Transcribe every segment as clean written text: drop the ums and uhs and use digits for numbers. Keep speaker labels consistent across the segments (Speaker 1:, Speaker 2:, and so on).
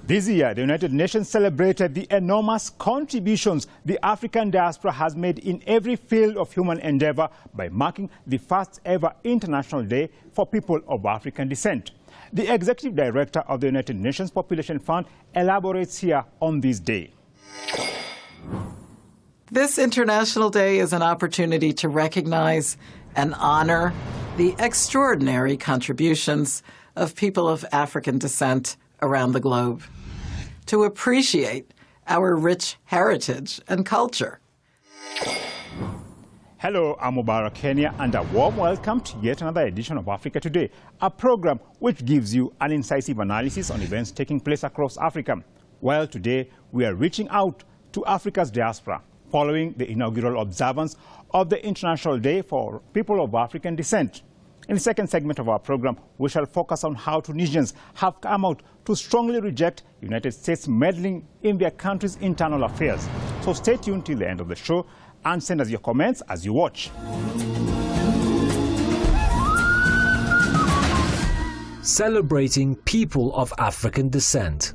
Speaker 1: This year, the United Nations celebrated the enormous contributions the African diaspora has made in every field of human endeavor by marking the first ever International Day for People of African Descent. The Executive Director of the United Nations Population Fund elaborates here on this day.
Speaker 2: This International Day is an opportunity to recognize and honor the extraordinary contributions of people of African descent around the globe, to appreciate our rich heritage and culture.
Speaker 1: Hello, I'm Mubarak Kenya, and a warm welcome to yet another edition of Africa Today, a program which gives you an incisive analysis on events taking place across Africa. Well, today we are reaching out to Africa's diaspora, following the inaugural observance of the International Day for People of African Descent. In the second segment of our program, we shall focus on how Tunisians have come out to strongly reject United States meddling in their country's internal affairs. So stay tuned till the end of the show and send us your comments as you watch.
Speaker 3: Celebrating people of African descent.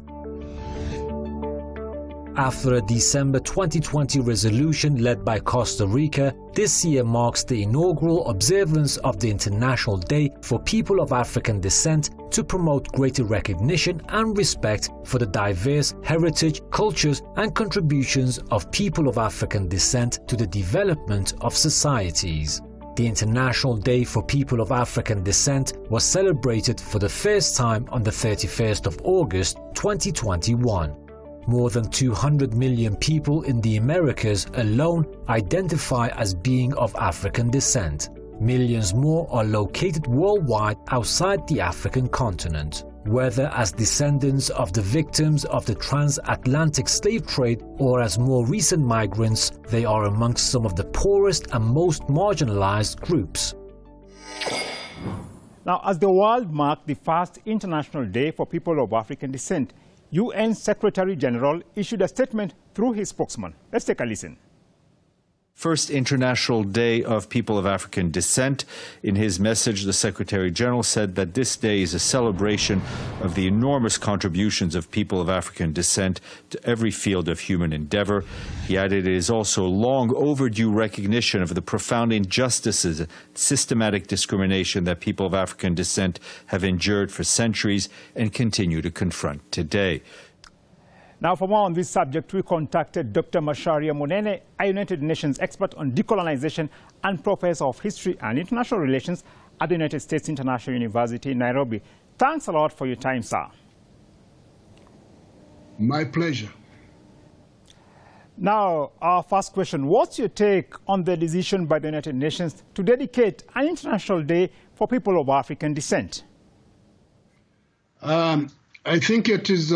Speaker 3: After a December 2020 resolution led by Costa Rica, this year marks the inaugural observance of the International Day for People of African Descent to promote greater recognition and respect for the diverse heritage, cultures and contributions of people of African descent to the development of societies. The International Day for People of African Descent was celebrated for the first time on the 31st of August 2021. More than 200 million people in the Americas alone identify as being of African descent. Millions more are located worldwide outside the African continent. Whether as descendants of the victims of the transatlantic slave trade or as more recent migrants, they are amongst some of the poorest and most marginalized groups.
Speaker 1: Now, as the world marked the first International Day for People of African Descent, UN Secretary General issued a statement through his spokesman. Let's take a listen.
Speaker 4: First International Day of People of African Descent. In his message, the Secretary General said that this day is a celebration of the enormous contributions of people of African descent to every field of human endeavor. He added it is also long overdue recognition of the profound injustices and systematic discrimination that people of African descent have endured for centuries and continue to confront today.
Speaker 1: Now, for more on this subject, we contacted Dr. Macharia Munene, a United Nations expert on decolonization and professor of history and international relations at the United States International University in Nairobi. Thanks a lot for your time, sir.
Speaker 5: My pleasure.
Speaker 1: Now, our first question, what's your take on the decision by the United Nations to dedicate an International Day for people of African descent?
Speaker 5: I think it is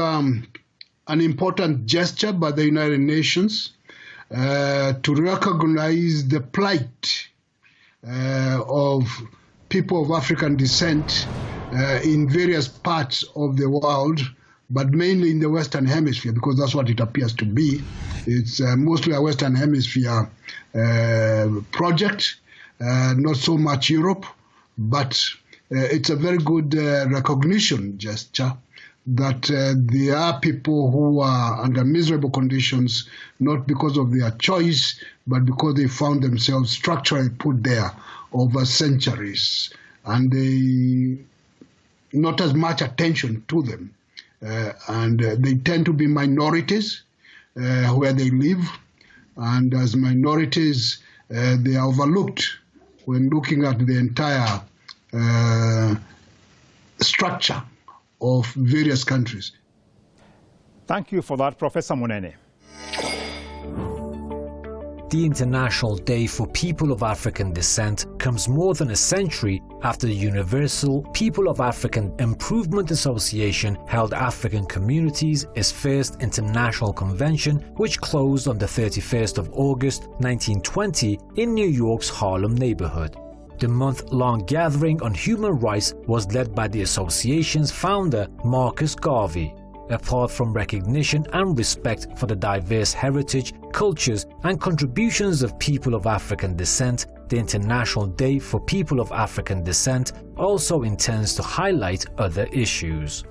Speaker 5: an important gesture by the United Nations to recognize the plight of people of African descent in various parts of the world, but mainly in the Western Hemisphere, because that's what it appears to be. It's mostly a Western Hemisphere project, not so much Europe, but it's a very good recognition gesture that there are people who are under miserable conditions, not because of their choice, but because they found themselves structurally put there over centuries, and not as much attention to them. And they tend to be minorities where they live, and as minorities, they are overlooked when looking at the entire structure of various countries.
Speaker 1: Thank you for that, Professor Munene.
Speaker 3: The International Day for People of African Descent comes more than a century after the Universal People of African Improvement Association held African Communities its first international convention, which closed on the 31st of August 1920 in New York's Harlem neighborhood. The month-long gathering on human rights was led by the association's founder, Marcus Garvey. Apart from recognition and respect for the diverse heritage, cultures and contributions of people of African descent, the International Day for People of African Descent also intends to highlight other issues.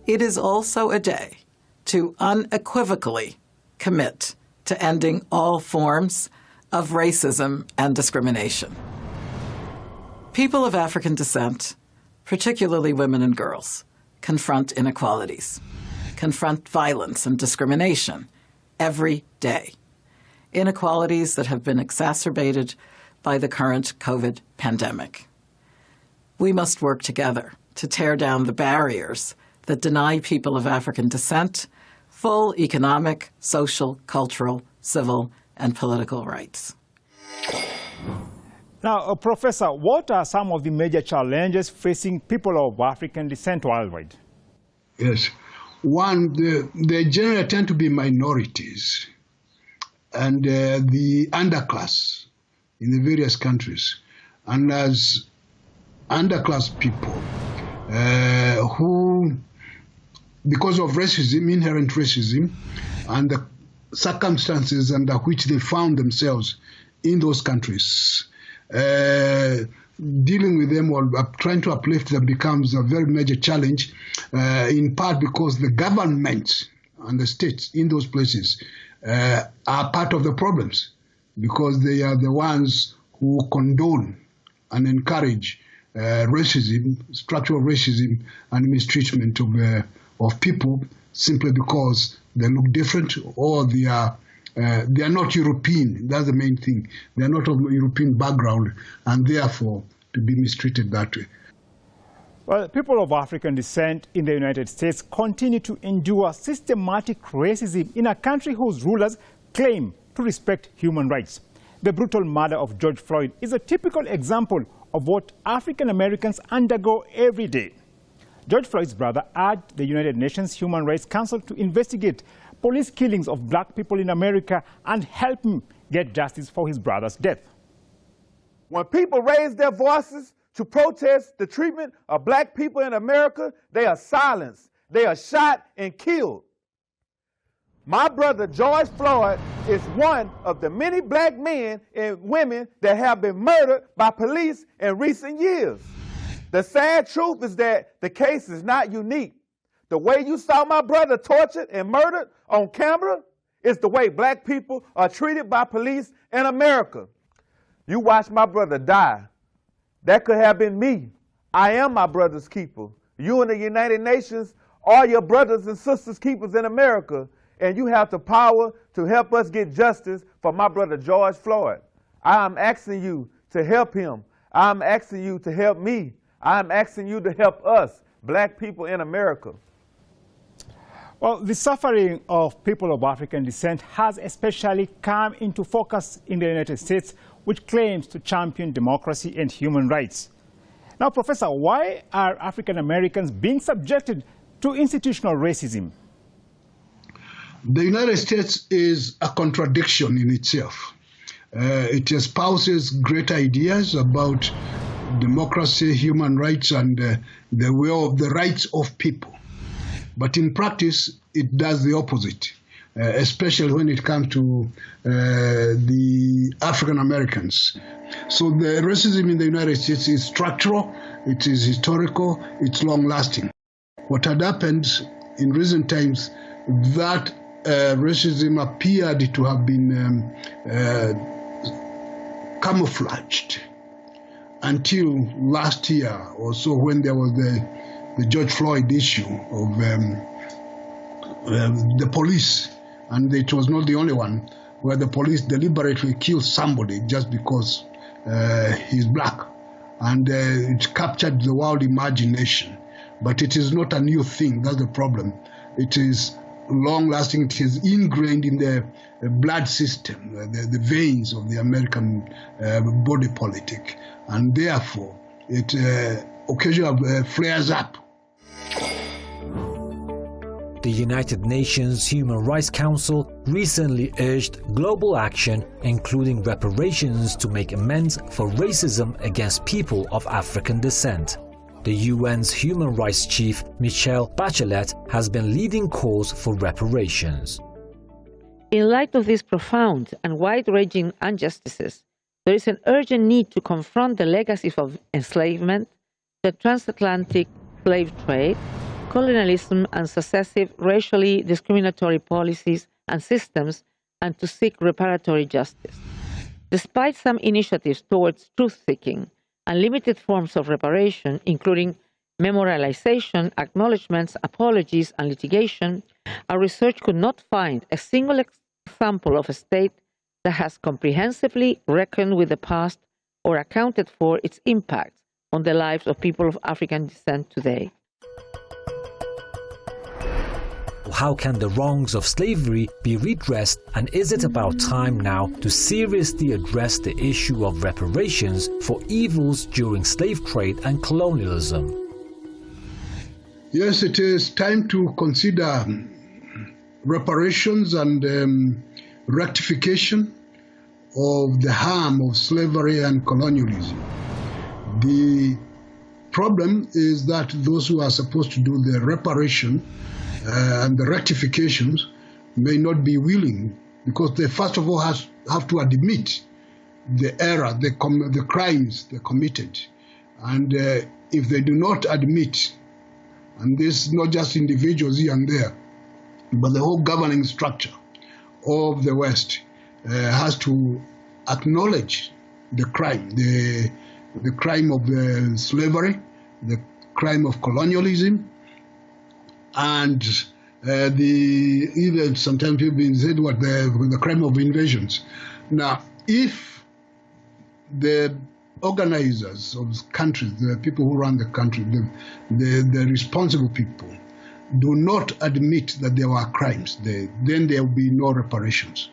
Speaker 2: It is also a day to unequivocally commit to ending all forms of racism and discrimination. People of African descent, particularly women and girls, confront inequalities, confront violence and discrimination every day. Inequalities that have been exacerbated by the current COVID pandemic. We must work together to tear down the barriers that deny people of African descent full economic, social, cultural, civil, and political rights.
Speaker 1: Now, Professor, what are some of the major challenges facing people of African descent worldwide?
Speaker 5: Yes. One, they generally tend to be minorities and the underclass in the various countries. And as underclass people who, because of racism, inherent racism, and the circumstances under which they found themselves in those countries, dealing with them or trying to uplift them becomes a very major challenge, in part because the governments and the states in those places are part of the problems, because they are the ones who condone and encourage racism, structural racism, and mistreatment of people simply because they look different or they are not European. That's the main thing. They are not of European background and therefore to be mistreated that way.
Speaker 1: Well, people of African descent in the United States continue to endure systematic racism in a country whose rulers claim to respect human rights. The brutal murder of George Floyd is a typical example of what African Americans undergo every day. George Floyd's brother urged the United Nations Human Rights Council to investigate police killings of black people in America and help him get justice for his brother's death.
Speaker 6: When people raise their voices to protest the treatment of black people in America, they are silenced, they are shot and killed. My brother George Floyd is one of the many black men and women that have been murdered by police in recent years. The sad truth is that the case is not unique. The way you saw my brother tortured and murdered on camera is the way black people are treated by police in America. You watched my brother die. That could have been me. I am my brother's keeper. You in the United Nations are your brothers and sisters keepers in America, and you have the power to help us get justice for my brother George Floyd. I am asking you to help him. I'm asking you to help me. I'm asking you to help us, black people in America.
Speaker 1: Well, the suffering of people of African descent has especially come into focus in the United States, which claims to champion democracy and human rights. Now, Professor, why are African Americans being subjected to institutional racism?
Speaker 5: The United States is a contradiction in itself. It espouses great ideas about democracy, human rights, and the way of the rights of people. But in practice, it does the opposite, especially when it comes to the African Americans. So the racism in the United States is structural, it is historical, it's long-lasting. What had happened in recent times, that racism appeared to have been camouflaged until last year or so, when there was the George Floyd issue of the police, and it was not the only one, where the police deliberately killed somebody just because he's black, and it captured the world imagination. But it is not a new thing. That's the problem. It is long-lasting. It is ingrained in the blood system, the veins of the American body politic, and therefore it occasionally flares up.
Speaker 3: The United Nations Human Rights Council recently urged global action, including reparations, to make amends for racism against people of African descent. The UN's Human Rights Chief, Michelle Bachelet, has been leading calls for reparations.
Speaker 7: In light of these profound and wide-ranging injustices, there is an urgent need to confront the legacies of enslavement, the transatlantic slave trade, colonialism and successive racially discriminatory policies and systems, and to seek reparatory justice. Despite some initiatives towards truth-seeking and limited forms of reparation, including memorialization, acknowledgements, apologies, and litigation, our research could not find a single example of a state that has comprehensively reckoned with the past or accounted for its impact on the lives of people of African descent today.
Speaker 3: How can the wrongs of slavery be redressed, and is it about time now to seriously address the issue of reparations for evils during slave trade and colonialism?
Speaker 5: Yes, it is time to consider reparations and rectification of the harm of slavery and colonialism. The problem is that those who are supposed to do the reparation and the rectifications may not be willing, because they first of all have to admit the error, the crimes they committed. And if they do not admit, and this is not just individuals here and there, but the whole governing structure of the West has to acknowledge the crime, the crime of slavery, the crime of colonialism, and even sometimes people been said the crime of invasions. Now, if the organizers of countries, the people who run the country, the responsible people, do not admit that there were crimes, then there will be no reparations.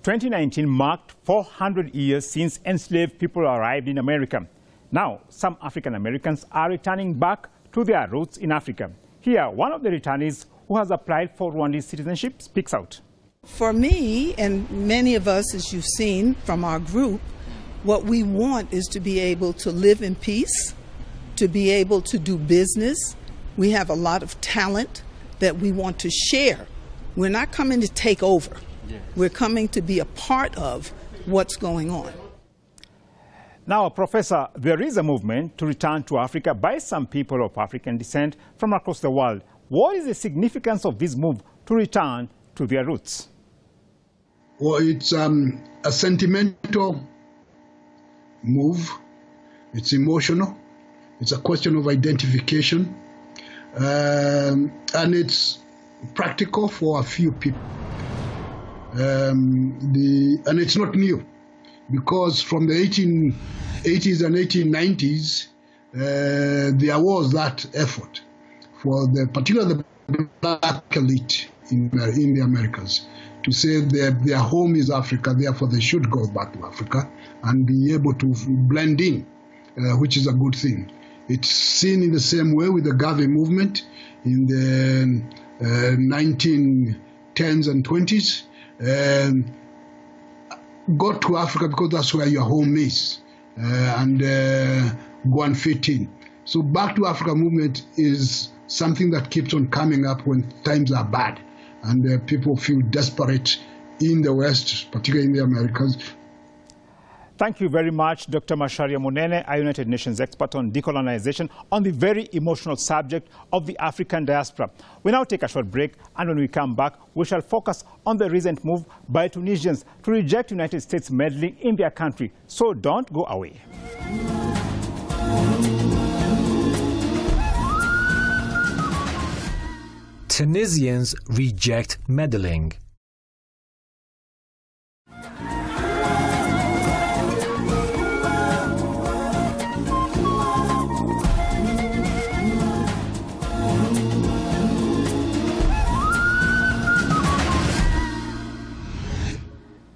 Speaker 1: 2019 marked 400 years since enslaved people arrived in America. Now, some African Americans are returning back to their roots in Africa. Here, one of the returnees who has applied for Rwandese citizenship speaks out.
Speaker 8: For me, and many of us, as you've seen from our group, what we want is to be able to live in peace, to be able to do business. We have a lot of talent that we want to share. We're not coming to take over. Yes. We're coming to be a part of what's going on.
Speaker 1: Now, Professor, there is a movement to return to Africa by some people of African descent from across the world. What is the significance of this move to return to their roots?
Speaker 5: Well, it's a sentimental move. It's emotional. It's a question of identification. And it's practical for a few people. And it's not new, because from the 1880s and 1890s, there was that effort for particularly the black elite in the Americas to say their home is Africa, therefore they should go back to Africa and be able to blend in, which is a good thing. It's seen in the same way with the Garvey movement in the 1910s and 20s. Go to Africa because that's where your home is, and go and fit in. So back to Africa movement is something that keeps on coming up when times are bad and people feel desperate in the West, particularly in the Americas.
Speaker 1: Thank you very much, Dr. Macharia Munene, a United Nations expert on decolonization, on the very emotional subject of the African diaspora. We now take a short break, and when we come back, we shall focus on the recent move by Tunisians to reject United States meddling in their country. So don't go away.
Speaker 3: Tunisians reject meddling.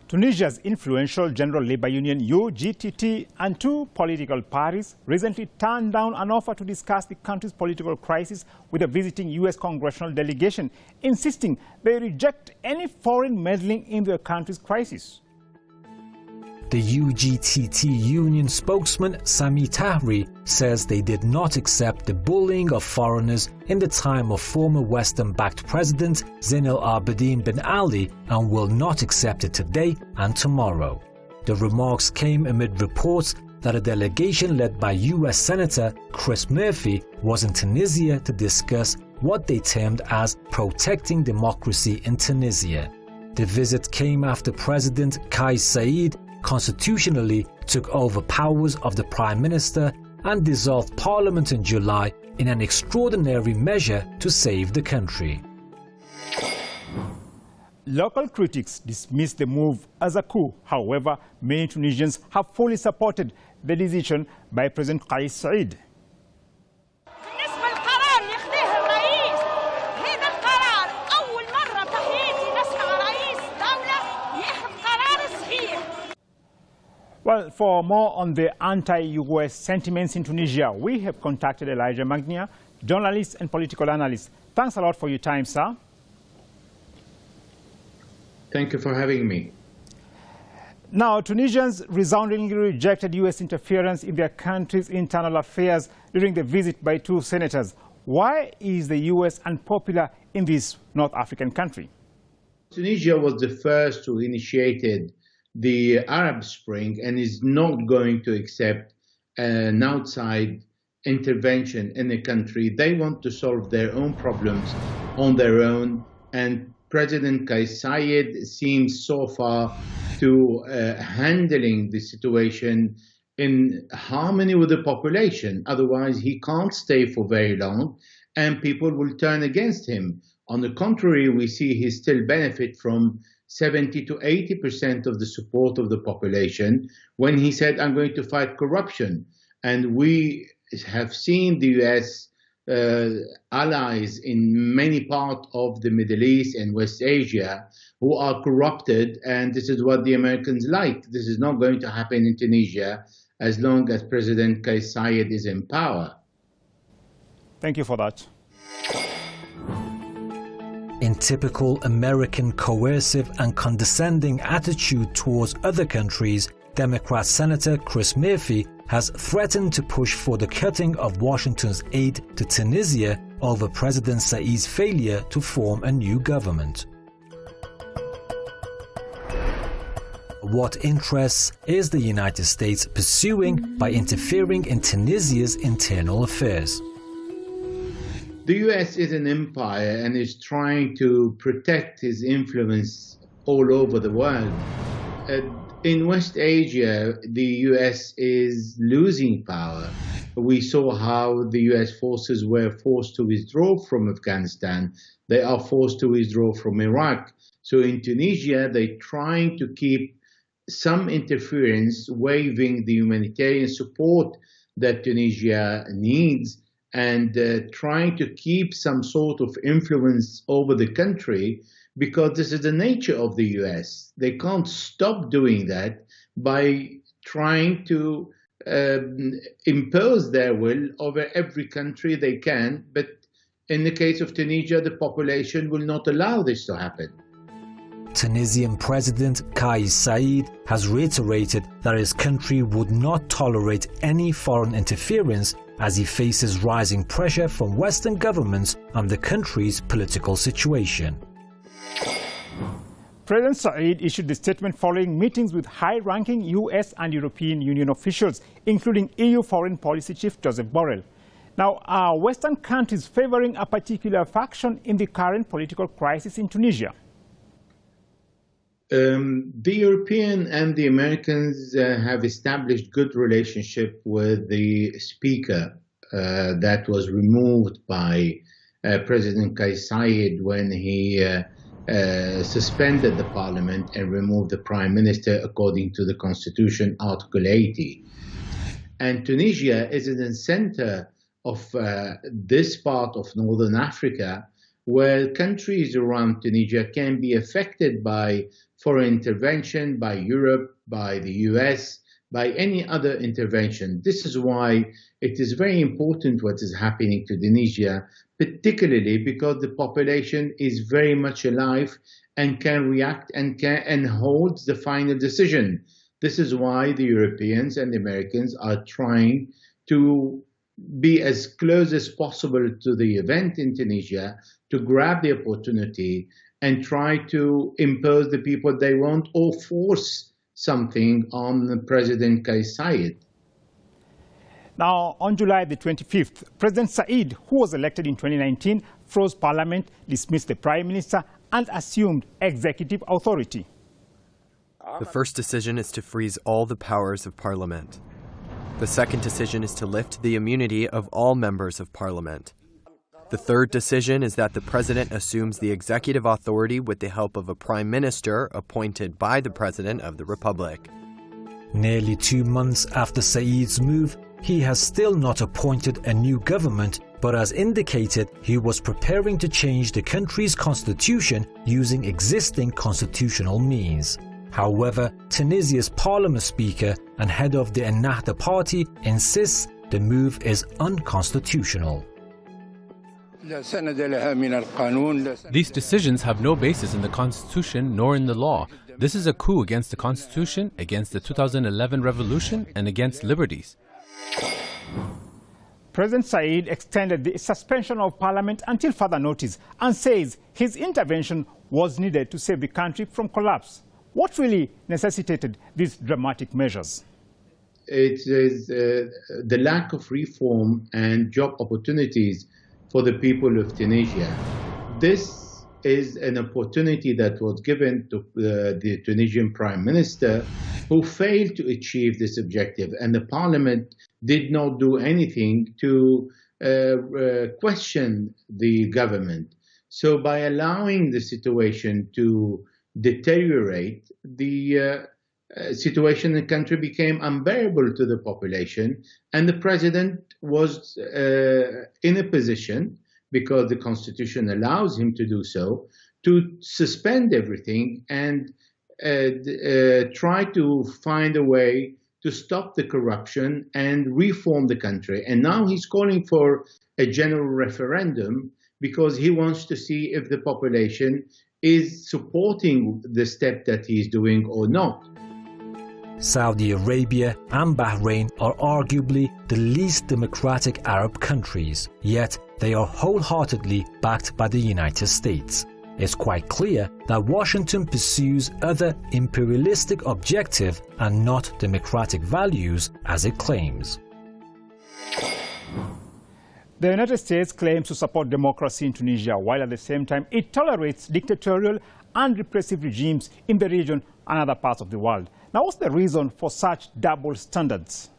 Speaker 1: Tunisia's influential General Labour Union, UGTT, and two political parties recently turned down an offer to discuss the country's political crisis with a visiting U.S. congressional delegation, insisting they reject any foreign meddling in their country's crisis.
Speaker 3: The UGTT union spokesman Sami Tahri says they did not accept the bullying of foreigners in the time of former Western-backed President Zain al-Abidine Ben Ali and will not accept it today and tomorrow. The remarks came amid reports that a delegation led by US Senator Chris Murphy was in Tunisia to discuss what they termed as protecting democracy in Tunisia. The visit came after President Kais Saied constitutionally took over powers of the Prime Minister and dissolved Parliament in July in an extraordinary measure to save the country.
Speaker 1: Local critics dismiss the move as a coup. However, many Tunisians have fully supported the decision by President Kais Saied. Well, for more on the anti-US sentiments in Tunisia, we have contacted Elijah Magnia, journalist and political analyst. Thanks a lot for your time, sir.
Speaker 9: Thank you for having me.
Speaker 1: Now, Tunisians resoundingly rejected U.S. interference in their country's internal affairs during the visit by two senators. Why is the U.S. unpopular in this North African country?
Speaker 9: Tunisia was the first to initiate the Arab Spring and is not going to accept an outside intervention in the country. They want to solve their own problems on their own, and President Kais Saied seems so far to handling the situation in harmony with the population. Otherwise, he can't stay for very long and people will turn against him. On the contrary, we see he still benefit from 70 to 80% of the support of the population when he said, I'm going to fight corruption. And we have seen the US allies in many parts of the Middle East and West Asia who are corrupted, and this is what the Americans like. This is not going to happen in Tunisia as long as President Kais Saied is in power.
Speaker 1: Thank you for that.
Speaker 3: In typical American coercive and condescending attitude towards other countries, Democrat Senator Chris Murphy has threatened to push for the cutting of Washington's aid to Tunisia over President Said's failure to form a new government. What interests is the United States pursuing by interfering in Tunisia's internal affairs?
Speaker 9: The US is an empire and is trying to protect his influence all over the world. In West Asia, the US is losing power. We saw how the US forces were forced to withdraw from Afghanistan. They are forced to withdraw from Iraq. So in Tunisia, they're trying to keep some interference, waiving the humanitarian support that Tunisia needs, and trying to keep some sort of influence over the country, because this is the nature of the US. They can't stop doing that by trying to impose their will over every country they can. But in the case of Tunisia, the population will not allow this to happen.
Speaker 3: Tunisian President Kais Saied has reiterated that his country would not tolerate any foreign interference as he faces rising pressure from Western governments on the country's political situation.
Speaker 1: President Saied issued the statement following meetings with high-ranking US and European Union officials, including EU Foreign Policy Chief Joseph Borrell. Now, are Western countries favoring a particular faction in the current political crisis in Tunisia?
Speaker 9: The European and the Americans have established good relationship with the speaker that was removed by President Kais Saied when he suspended the parliament and removed the prime minister according to the constitution, Article 80. And Tunisia is in the center of this part of Northern Africa, where countries around Tunisia can be affected by foreign intervention, by Europe, by the US, by any other intervention. This is why it is very important what is happening to Tunisia, particularly because the population is very much alive and can react and holds the final decision. This is why the Europeans and the Americans are trying to be as close as possible to the event in Tunisia, to grab the opportunity and try to impose the people they want or force something on President Kais Saied.
Speaker 1: Now, on July the 25th, President Said, who was elected in 2019, froze parliament, dismissed the prime minister, and assumed executive authority.
Speaker 10: The first decision is to freeze all the powers of parliament. The second decision is to lift the immunity of all members of parliament. The third decision is that the president assumes the executive authority with the help of a prime minister appointed by the president of the republic.
Speaker 3: Nearly 2 months after Said's move, he has still not appointed a new government, but has indicated he was preparing to change the country's constitution using existing constitutional means. However, Tunisia's parliament speaker and head of the Ennahda party insists the move is unconstitutional.
Speaker 11: These decisions have no basis in the constitution nor in the law. This is a coup against the constitution, against the 2011 revolution, and against liberties.
Speaker 1: President Said extended the suspension of parliament until further notice and says his intervention was needed to save the country from collapse. What really necessitated these dramatic measures?
Speaker 9: It is the lack of reform and job opportunities for the people of Tunisia. This is an opportunity that was given to the Tunisian Prime Minister, who failed to achieve this objective, and the parliament did not do anything to question the government. So by allowing the situation to deteriorate, the situation in the country became unbearable to the population, and the president was in a position, because the constitution allows him to do so, to suspend everything and try to find a way to stop the corruption and reform the country. And now he's calling for a general referendum because he wants to see if the population is supporting the step that he's doing or not.
Speaker 3: Saudi Arabia and Bahrain are arguably the least democratic Arab countries, yet they are wholeheartedly backed by the United States. It's quite clear that Washington pursues other imperialistic objectives and not democratic values as it claims.
Speaker 1: The United States claims to support democracy in Tunisia, while at the same time it tolerates dictatorial and repressive regimes in the region and other parts of the world. Now, what's the reason for such double standards?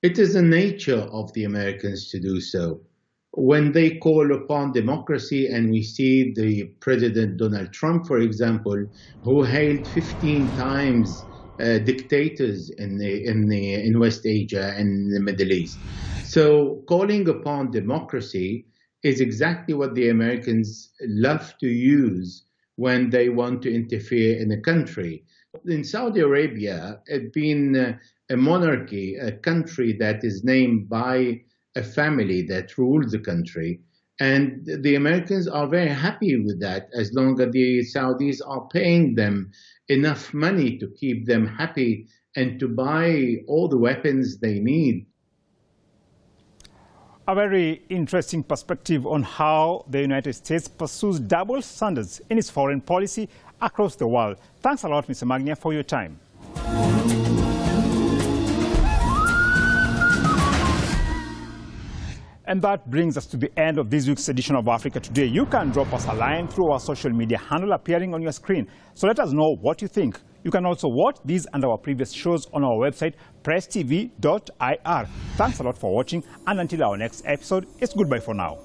Speaker 9: It is the nature of the Americans to do so. When they call upon democracy, and we see the President Donald Trump, for example, who hailed 15 times dictators in West Asia and the Middle East. So calling upon democracy is exactly what the Americans love to use when they want to interfere in a country. In Saudi Arabia, it's been a monarchy, a country that is named by a family that rules the country. And the Americans are very happy with that, as long as the Saudis are paying them enough money to keep them happy and to buy all the weapons they need.
Speaker 1: A very interesting perspective on how the United States pursues double standards in its foreign policy across the world. Thanks a lot, Mr. Magnia, for your time. And that brings us to the end of this week's edition of Africa Today. You can drop us a line through our social media handle appearing on your screen. So let us know what you think. You can also watch these and our previous shows on our website, presstv.ir. Thanks a lot for watching, and until our next episode, it's goodbye for now.